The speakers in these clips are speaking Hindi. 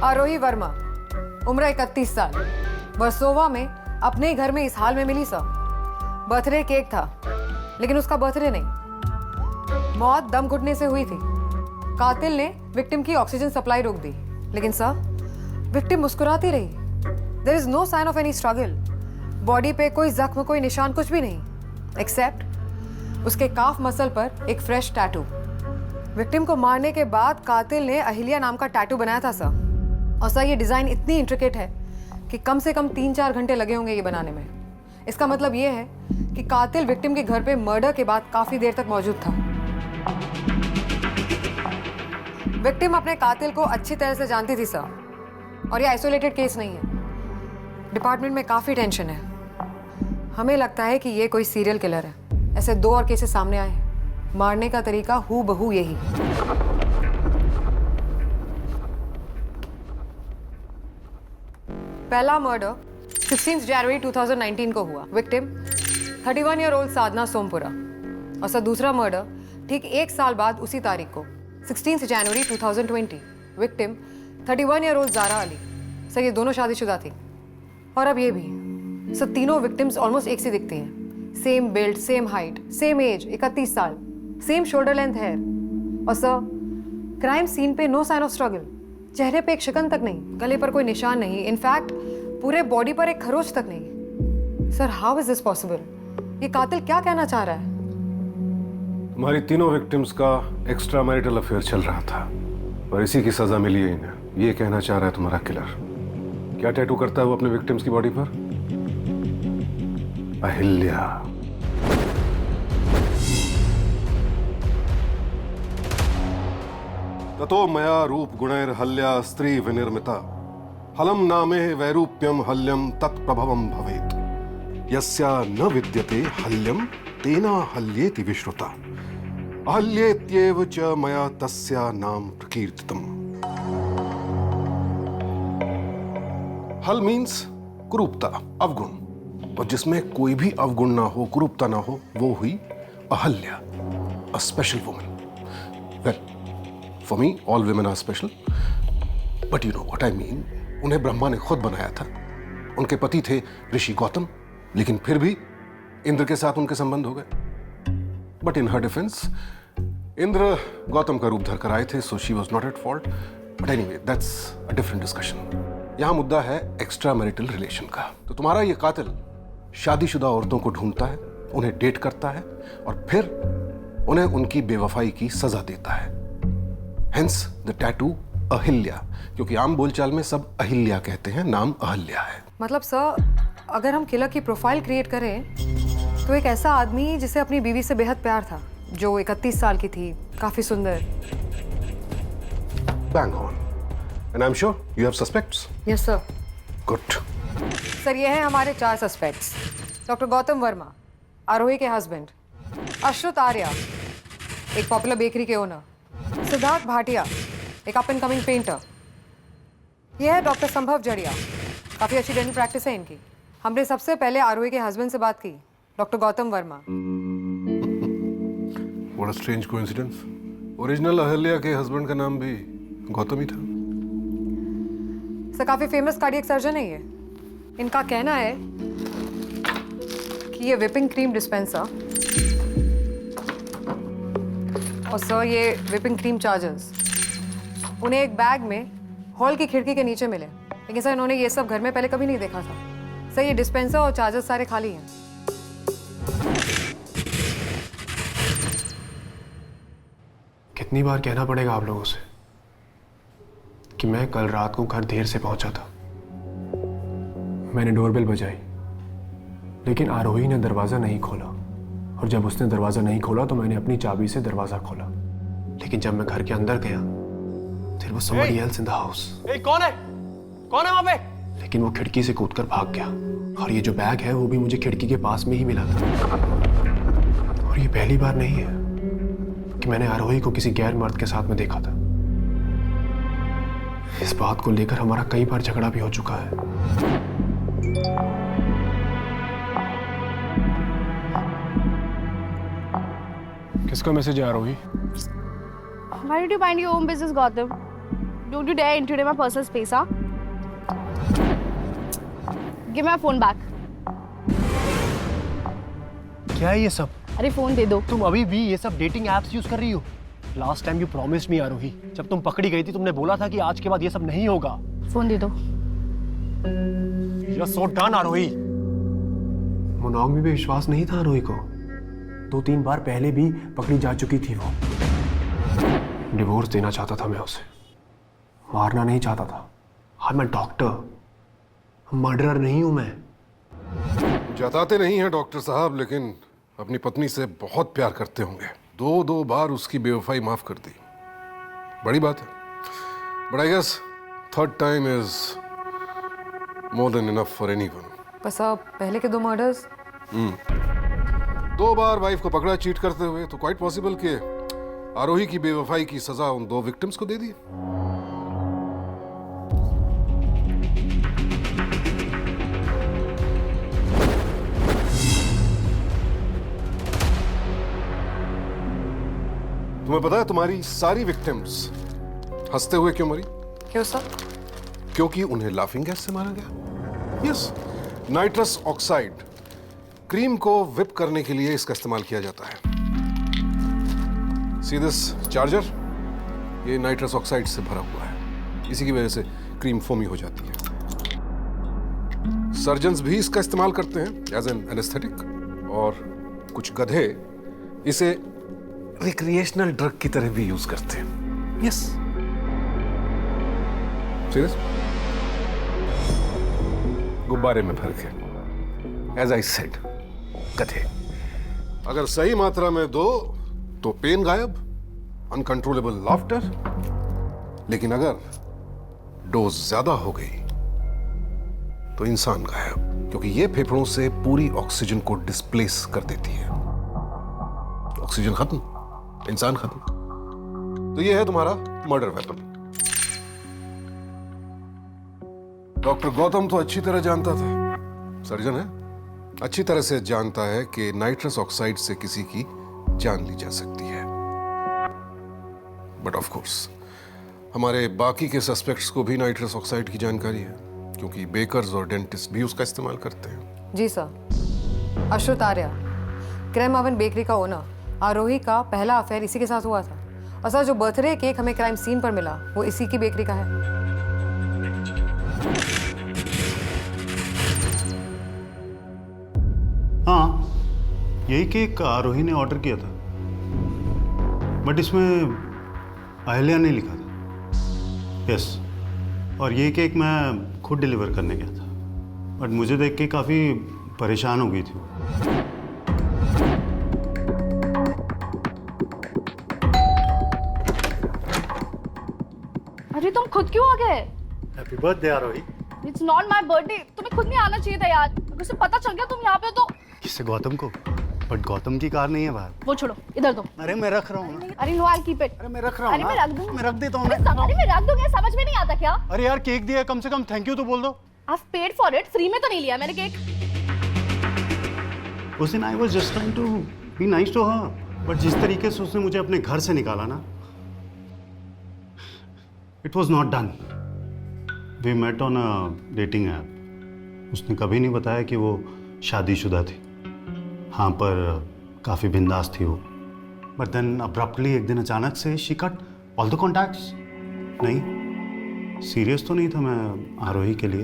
आरोही वर्मा, उम्र 31 साल, वर्सोवा में अपने ही घर में इस हाल में मिली सर। बर्थडे केक था, लेकिन उसका बर्थडे नहीं। मौत दम घुटने से हुई थी। कातिल ने विक्टिम की ऑक्सीजन सप्लाई रोक दी, लेकिन सर विक्टिम मुस्कुराती रही। There is no sign of any struggle. Body पे कोई जख्म, कोई निशान, कुछ भी नहीं, एक्सेप्ट उसके काफ मसल पर एक फ्रेश टैटू। विक्टिम को मारने के बाद कातिल ने अहिल्या नाम का टैटू बनाया था सर। और सर ये डिजाइन इतनी इंट्रिकेट है कि कम से कम 3-4 घंटे लगे होंगे ये बनाने में। इसका मतलब ये है कि कातिल विक्टिम के घर पे मर्डर के बाद काफी देर तक मौजूद था। विक्टिम अपने कातिल को अच्छी तरह से जानती थी सर, और ये आइसोलेटेड केस नहीं है। डिपार्टमेंट में काफी टेंशन है। हमें लगता है कि ये कोई सीरियल किलर है। ऐसे 2 और केसेस सामने आए हैं। मारने का तरीका हूबहू यही। पहला मर्डर 16 जनवरी 2019 को हुआ। विक्टिम 31 ईयर ओल्ड साधना सोमपुरा। और सर दूसरा मर्डर ठीक 1 साल बाद उसी तारीख को 16 जनवरी 2020। Victim 31 year old Zara Ali. Sir ये दोनों शादीशुदा थी। और अब ये भी। सर तीनों विक्टिम्स ऑलमोस्ट एक सी दिखती हैं। Same build, same height, same age, 31 साल, सेम शोल्डर लेंथ हेयर। और सर क्राइम सीन पे नो साइन ऑफ स्ट्रगल। चेहरे पे एक शिकन तक नहीं, गले पर कोई निशान नहीं, इनफैक्ट पूरे बॉडी पर एक खरोच तक नहीं। Sir how is this possible? ये कातिल क्या कहना चाह रहा है? तुम्हारी तीनों विक्टिम्स का एक्स्ट्रा मैरिटल अफेयर चल रहा था और इसी की सजा मिली है इन्हें। ये कहना चाह रहा है तुम्हारा किलर। क्या टैटू करता है वो अपने विक्टिम्स की बॉडी पर? अहिल्या। ततो मया रूप गुणैर हल्या स्त्री विनिर्मिता हलम नामे वैरूप्यम हल्यम तत्प्रभवम भवेत् यस्या न विद्यते हल्यम तेना हल्येति विश्रुता अहल्येत्येव च मया तस्या नाम प्रकीर्तितम्। हल मीन्स कुरूपता, अवगुण, और जिसमें कोई भी अवगुण ना हो, कुरूपता ना हो, वो हुई Ahalya, a special woman. Well, For me, all women are special, but you know what I mean. उन्हें ब्रह्मा ने खुद बनाया था। उनके पति थे ऋषि गौतम, लेकिन फिर भी इंद्र के साथ उनके संबंध हो गए। But in her defense, Indra Gautam का रूप धरकर आए थे, so she was not at fault. But anyway, that's a different discussion. यहाँ मुद्दा है एक्स्ट्रा मैरिटल रिलेशन का। तो तुम्हारा ये कातिल शादीशुदा औरतों को ढूंढता है, उन्हें डेट करता है और फिर उन्हें उनकी बेवफाई की सजा देता है। Hence the tattoo अहिल्या, क्योंकि आम बोलचाल में सब अहिल्या कहते हैं, नाम अहल्या है। मतलब सर अगर हम किलर की प्रोफाइल क्रिएट करें तो एक ऐसा आदमी जिसे अपनी बीवी से बेहद प्यार था, जो 31 साल की थी, काफी सुंदर। Bang on. And I'm sure you have suspects. Yes sir. Good. Sir ये हैं हमारे 4 सस्पेक्ट्स। डॉक्टर गौतम वर्मा, आरोही के हस्बैंड, अश्रुत आर्या, एक पॉपुलर बेकरी के ओनर, सिद्धार्थ भाटिया, एक अप एंड कमिंग पेंटर। यह है डॉक्टर संभव जड़िया, काफी अच्छी डेंटल प्रैक्टिस है इनकी। हमने सबसे पहले आरोही के हस्बैंड से बात की, doctor Gautam Verma. What a strange coincidence. Original Ahilya के हस्बैंड का नाम भी गौतम ही था। सर काफी फेमस कार्डियक सर्जन है ये। इनका कहना है कि ये विपिंग क्रीम डिस्पेंसर और सर ये विपिंग क्रीम चार्जर्स उन्हें एक बैग में हॉल की खिड़की के नीचे मिले, लेकिन सर इन्होंने ये सब घर में पहले कभी नहीं देखा था। सर ये डिस्पेंसर और चार्जर्स सारे खाली हैं। कितनी बार कहना पड़ेगा आप लोगों से कि मैं कल रात को घर देर से पहुंचा था। मैंने डोरबेल बजाई, लेकिन आरोही ने दरवाजा नहीं खोला, और जब उसने दरवाजा नहीं खोला तो मैंने अपनी चाबी से दरवाजा खोला। लेकिन जब मैं घर के अंदर गया, फिर वो somebody else in the house। कौन है? कौन है वहां पे? लेकिन वो खिड़की से कूदकर भाग गया, और ये जो बैग है वो भी मुझे खिड़की के पास में ही मिला था। और ये पहली बार नहीं है कि मैंने आरोही को किसी गैर मर्द के साथ में देखा था। इस बात को लेकर हमारा कई बार झगड़ा भी हो चुका है। किसका मैसेज है आरोही? Why did you mind your own business, Gautam? Don't you dare intrude my personal space, huh? Give me my phone back. क्या है ये सब? अरे फोन दे दो। तुम अभी भी ये सब डेटिंग एप्स यूज कर रही हो? Last time you promised me Aarohi, जब तुम पकड़ी गई थी तुमने बोला था कि आज के बाद ये सब नहीं होगा। फोन दे दो। You're so done, Aarohi. Monogamy पे विश्वास नहीं था आरोही को। 2-3 बार पहले भी पकड़ी जा चुकी थी वो। डिवोर्स देना चाहता था मैं उसे, मारना नहीं चाहता था। हाँ, मैं डॉक्टर, मर्डरर नहीं हूं मैं। जताते नहीं हैं डॉक्टर साहब, लेकिन अपनी पत्नी से बहुत प्यार करते होंगे। 2 बार उसकी बेवफाई माफ कर दी, बड़ी बात है। But I guess third time is more than enough for anyone. बस अब पहले के 2 मर्डर्स। 2 बार वाइफ को पकड़ा चीट करते हुए, तो क्वाइट पॉसिबल कि आरोही की बेवफाई की सजा उन 2 विक्टिम्स को दे दी। तुम्हें पता है तुम्हारी सारी विक्टिम्स हंसते हुए क्यों मरी? क्यों सर? क्योंकि उन्हें लाफिंग गैस से मारा गया। यस, नाइट्रस ऑक्साइड क्रीम को विप करने के लिए इसका इस्तेमाल किया जाता है। सी दिस चार्जर, ये नाइट्रस ऑक्साइड से भरा हुआ है। इसी की वजह से क्रीम फोमी हो जाती है। सर्जन्स भी इसका इस्तेमाल करते हैं एज एन एनेस्थेटिक, और कुछ गधे इसे रिक्रिएशनल ड्रग की तरह भी यूज करते हैं। यस, सीरियस, गुब्बारे में फर्क है। एज आई सेड, गधे। अगर सही मात्रा में दो तो पेन गायब, अनकंट्रोलेबल लाफ्टर। लेकिन अगर डोज ज्यादा हो गई तो इंसान गायब, क्योंकि ये फेफड़ों से पूरी ऑक्सीजन को डिस्प्लेस कर देती है। ऑक्सीजन खत्म, इंसान खत्म। तो ये है तुम्हारा मर्डर वेपन। डॉक्टर गौतम तो अच्छी तरह जानता था, सर्जन है, अच्छी तरह से जानता है कि नाइट्रस ऑक्साइड से किसी की जान ली जा सकती है। बट ऑफ कोर्स हमारे बाकी के सस्पेक्ट्स को भी नाइट्रस ऑक्साइड की जानकारी है, क्योंकि बेकर्स और डेंटिस्ट भी उसका इस्तेमाल करते हैं। जी sir. Ashrut Arya, cram oven bakery का ओनर, आरोही का पहला अफेयर इसी के साथ हुआ था। और सर, जो बर्थडे केक हमें क्राइम सीन पर मिला वो इसी की बेकरी का है। हाँ, यही केक आरोही ने ऑर्डर किया था, बट इसमें अहल्या नहीं लिखा था। यस, और ये केक मैं खुद डिलीवर करने गया था, बट मुझे देख के काफ़ी परेशान हो गई थी। अरे तुम खुद क्यों आ गए? Happy birthday Aarohi. It's not my birthday. तुम्हें खुद नहीं आना चाहिए था यार। अगर उसे पता चल गया तुम यहाँ पे हो तो। किससे? गौतम को? बट गौतम की कार नहीं है बाहर। वो छोड़ो, इधर दो। अरे मैं रख रहा हूँ ना। अरे नो, आई कीप इट। अरे मैं रख रहा हूँ अरे मैं ना। रख दूँ। मैं रख देता हूँ अरे ना। मैं रख दूंगी, समझ में नहीं आता क्या? अरे यार, केक दिया है, कम से कम थैंक यू तो बोल दो। I've paid for it, free में तो नहीं लिया मैंने केक। उस दिन I was just trying to be nice to her, but जिस तरीके से उसने मुझे अपने घर से निकाला ना, it was not done. We met on a dating app. उसने कभी नहीं बताया कि वो शादीशुदा थी। हाँ, पर काफ़ी बिंदास थी वो। बट देन अब्रप्टली एक दिन अचानक से she cut all the contacts. नहीं, सीरियस तो नहीं था मैं आरोही के लिए,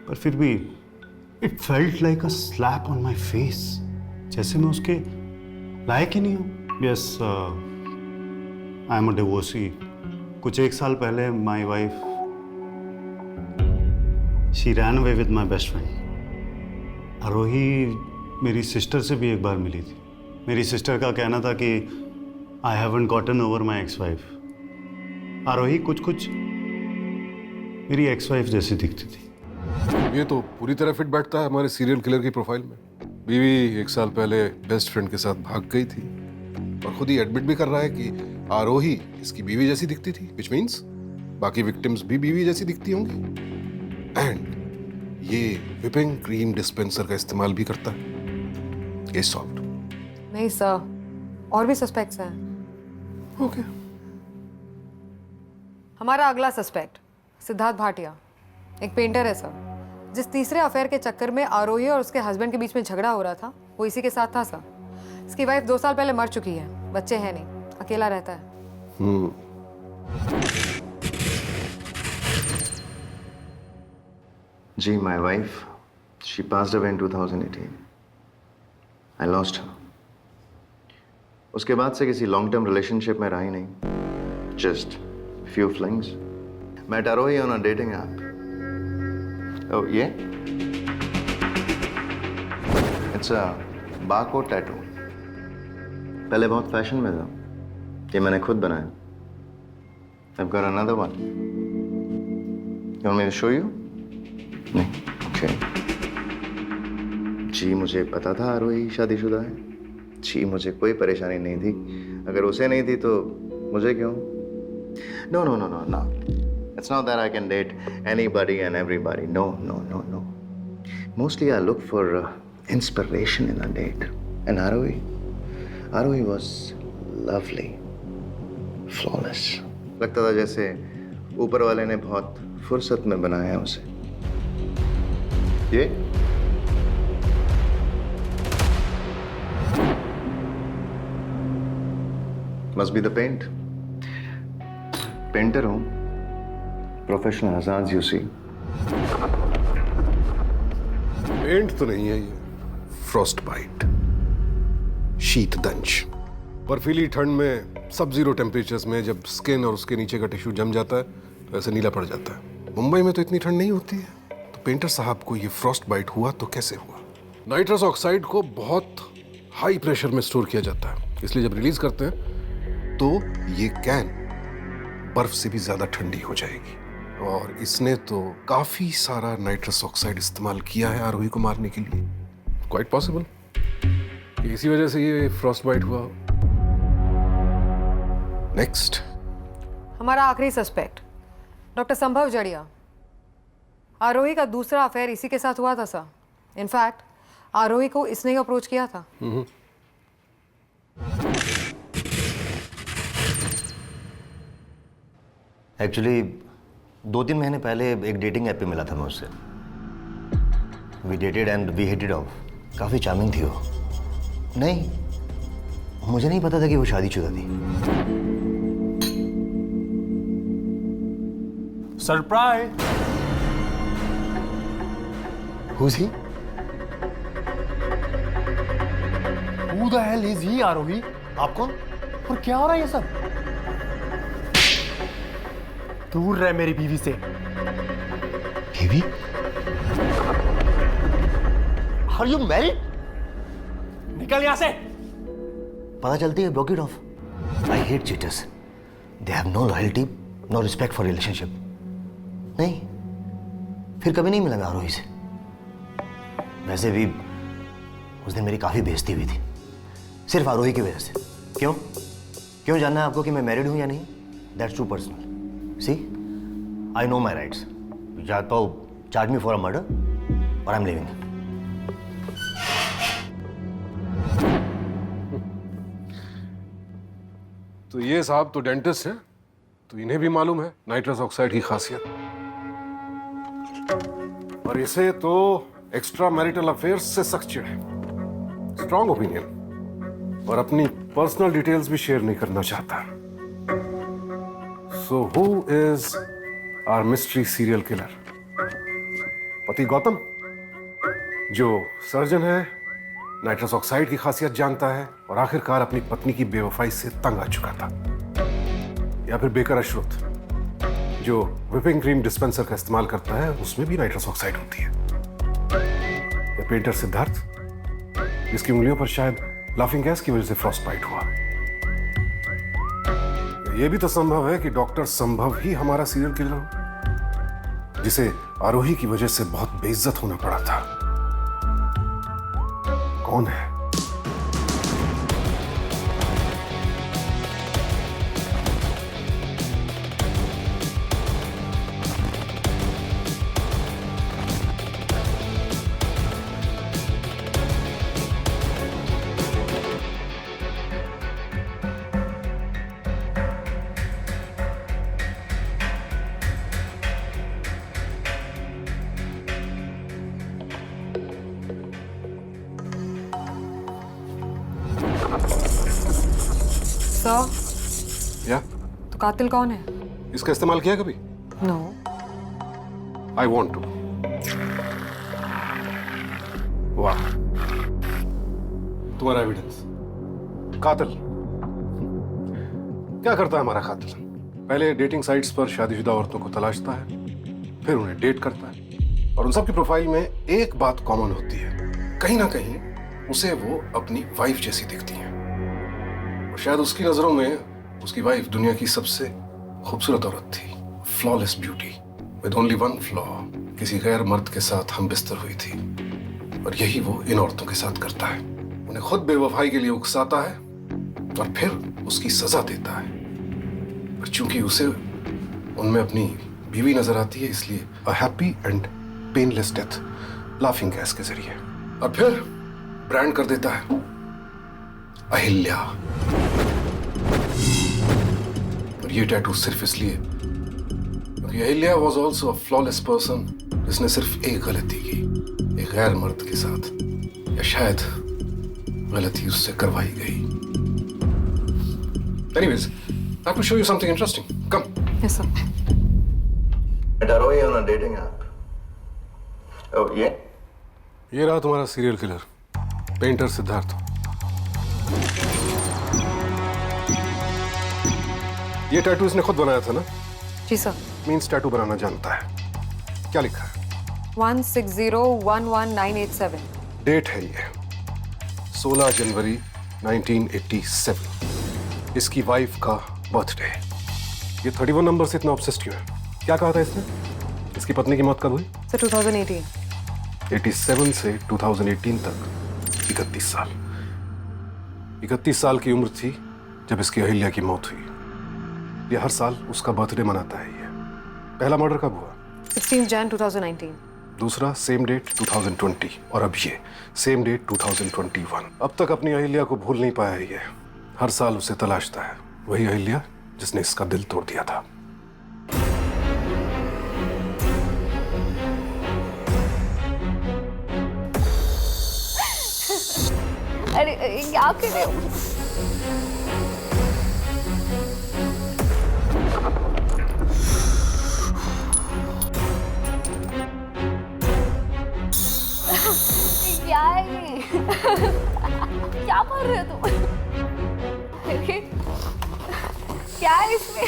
पर फिर भी it felt like a slap on my face, जैसे मैं उसके लायक ही नहीं हूँ। Yes, I am a divorcee. कुछ 1 साल पहले my wife she ran away with my best friend. Aarohi मेरी सिस्टर से भी एक बार मिली थी। मेरी सिस्टर का कहना था कि I haven't gotten over my ex wife. Aarohi कुछ कुछ मेरी एक्स वाइफ जैसी दिखती थी। ये तो पूरी तरह फिट बैठता है हमारे सीरियल किलर की प्रोफाइल में। बीवी 1 साल पहले बेस्ट फ्रेंड के साथ भाग गई थी, और खुद ही एडमिट भी कर रहा है कि आरोही इसकी बीवी जैसी दिखती थी, व्हिच मींस बाकी विक्टिम्स भी बीवी जैसी दिखती होंगी। एंड ये विपिंग क्रीम डिस्पेंसर का इस्तेमाल भी करता है। Case solved. नहीं सर, और भी सस्पेक्ट्स हैं। ओके। हमारा अगला सस्पेक्ट सिद्धार्थ भाटिया, एक पेंटर है सर। जिस तीसरे अफेयर के चक्कर में आरोही और उसके हस्बैंड के बीच में झगड़ा हो रहा था वो इसी के साथ था सर। इसकी वाइफ 2 साल पहले मर चुकी है, बच्चे हैं नहीं, अकेला रहता है। जी, my wife, she passed away in 2018. I lost her. उसके बाद से किसी लॉन्ग टर्म रिलेशनशिप में रहा ही नहीं, just few flings. Met Arohi on a dating app. Oh, ये? It's a barcode tattoo. पहले बहुत फैशन में था, ये मैंने खुद बनाया। I've got another one. You want me to show you? नहीं, ओके। जी मुझे पता था आरोही शादीशुदा है। जी मुझे कोई परेशानी नहीं थी। अगर उसे नहीं थी तो मुझे क्यों? No no no no no. It's not that I can date anybody and everybody. No, no, no, no. Mostly I look for inspiration in a date. And Arohi was lovely, flawless. लगता था जैसे ऊपर वाले ने बहुत फुर्सत में बनाया है उसे। ये must be the paint. Painter हूं, professional hazards you see. Paint तो नहीं है ये, फ्रॉस्ट बाइट, शीतदंश। बर्फीली ठंड में सब जीरो टेम्परेचर्स में जब स्किन और उसके नीचे का टिश्यू जम जाता है तो ऐसे नीला पड़ जाता है। मुंबई में तो इतनी ठंड नहीं होती है, तो पेंटर साहब को ये फ्रॉस्ट बाइट हुआ तो कैसे हुआ? नाइट्रस ऑक्साइड को बहुत हाई प्रेशर में स्टोर किया जाता है, इसलिए जब रिलीज करते हैं तो ये कैन बर्फ से भी ज्यादा ठंडी हो जाएगी। और इसने तो काफी सारा नाइट्रस ऑक्साइड इस्तेमाल किया है आरोही को मारने के लिए। क्वाइट पॉसिबल इसी वजह से ये फ्रॉस्ट बाइट हुआ। नेक्स्ट, हमारा आखिरी सस्पेक्ट डॉक्टर संभव जड़िया। आरोही का दूसरा अफेयर इसी के साथ हुआ था सर। इनफैक्ट आरोही को इसने ही अप्रोच किया था। एक्चुअली 2-3 महीने पहले एक डेटिंग ऐप पे मिला था मैं उससे। We dated and we hit it off. काफ़ी चार्मिंग थी वो। नहीं, मुझे नहीं पता था कि वो शादीशुदा थी। Surprise. Who's he? Who the hell is he, आरोही? आप कौन? और क्या हो रहा है ये सब? दूर रह मेरी बीवी से। बीवी? Are you married? निकल यहां से। पता चलती है block it of. I hate cheaters. They have no loyalty, no respect for relationship. नहीं, फिर कभी नहीं मिला मैं आरोही से। वैसे भी उस दिन मेरी काफी बेइज्जती हुई थी, सिर्फ आरोही की वजह से। क्यों जानना है आपको कि मैं मैरिड हूं या नहीं? That's too personal. See, I know my rights. या तो charge me for a murder or I M living. तो ये साहब तो डेंटिस्ट हैं, तो इन्हें भी मालूम है नाइट्रस ऑक्साइड की खासियत। और इसे तो एक्स्ट्रा मैरिटल अफेयर्स से सख्त चिढ़ है। स्ट्रॉन्ग ओपिनियन, और अपनी पर्सनल डिटेल्स भी शेयर नहीं करना चाहता। So who is our mystery serial killer? पति गौतम, जो सर्जन है, नाइट्रस ऑक्साइड की खासियत जानता है और आखिरकार अपनी पत्नी की बेवफाई से तंग आ चुका था। या फिर बेकर अशरुत, जो व्हिपिंग क्रीम डिस्पेंसर का इस्तेमाल करता है, उसमें भी नाइट्रस ऑक्साइड होती है। या पेंटर सिद्धार्थ, जिसकी उंगलियों पर शायद लाफिंग गैस की वजह से फ्रॉस्ट बाइट हुआ। यह भी तो संभव है कि डॉक्टर संभव ही हमारा सीरियल किलर हो, जिसे आरोही की वजह से बहुत बेइज्जत होना पड़ा था। कौन है? सर, या तो कातिल कौन है? इसका इस्तेमाल किया कभी? नो। I want to. वाह, तुम्हारा एविडेंस। कातिल क्या करता है हमारा कातिल? पहले डेटिंग साइट्स पर शादीशुदा औरतों को तलाशता है, फिर उन्हें डेट करता है, और उन सब की प्रोफाइल में एक बात कॉमन होती है, कहीं ना कहीं उसे वो अपनी वाइफ जैसी दिखती है। और शायद उसकी नजरों में उसकी वाइफ दुनिया की सबसे खूबसूरत औरत थी, flawless beauty with only one flaw. किसी गैर मर्द के साथ हम बिस्तर हुई थी, और यही वो इन औरतों के साथ करता है। उन्हें खुद बेवफाई के लिए उकसाता है और फिर उसकी सजा देता है। पर चूंकि उसे उनमें अपनी बीवी नजर आती है, इसलिए a happy and painless death laughing gas के जरिए, और फिर ब्रांड कर देता है अहिल्या। और ये टैटू सिर्फ इसलिए क्योंकि Ahilya was also a flawless person, जिसने सिर्फ एक गलती की, एक गैर मर्द के साथ, या शायद गलती उससे करवाई गई। Anyways, I have to show you something interesting. Come. Yes sir. Met Arohi on a dating app. Oh, yeah? ये रहा तुम्हारा सीरियल किलर, पेंटर सिद्धार्थ। ये टैटू इसने खुद बनाया था ना? जी सर। मीन्स टैटू बनाना जानता है। क्या लिखा है? 160119887। डेट है ये 16 जनवरी 1987, इसकी वाइफ का बर्थडे। ये 31 नंबर से इतना ऑब्सेस्ड क्यों है? क्या कहा था इसने? इसकी पत्नी की मौत कब हुई? सर 2018। 87 से 2018 तक 31 साल। 31 साल की उम्र थी जब इसकी अहिल्या की मौत हुई। ये हर साल उसका बर्थडे मनाता है। ये पहला मर्डर कब हुआ? 16 जन 2019। दूसरा सेम डेट 2020, और अब ये सेम डेट 2021। अब तक अपनी अहिल्या को भूल नहीं पाया है ये। हर साल उसे तलाशता है, वही अहिल्या जिसने इसका दिल तोड़ दिया था। अरे क्या कर रहे हो? क्या है ये? क्या कर रहे हो तुम? अरे, क्या है इसमें?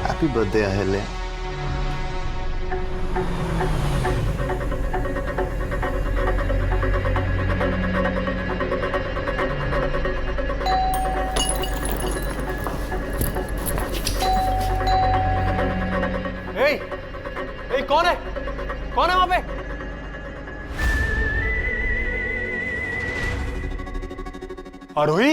Happy birthday, Ahalya. कौन है? कौन है वहां पे? आरोही?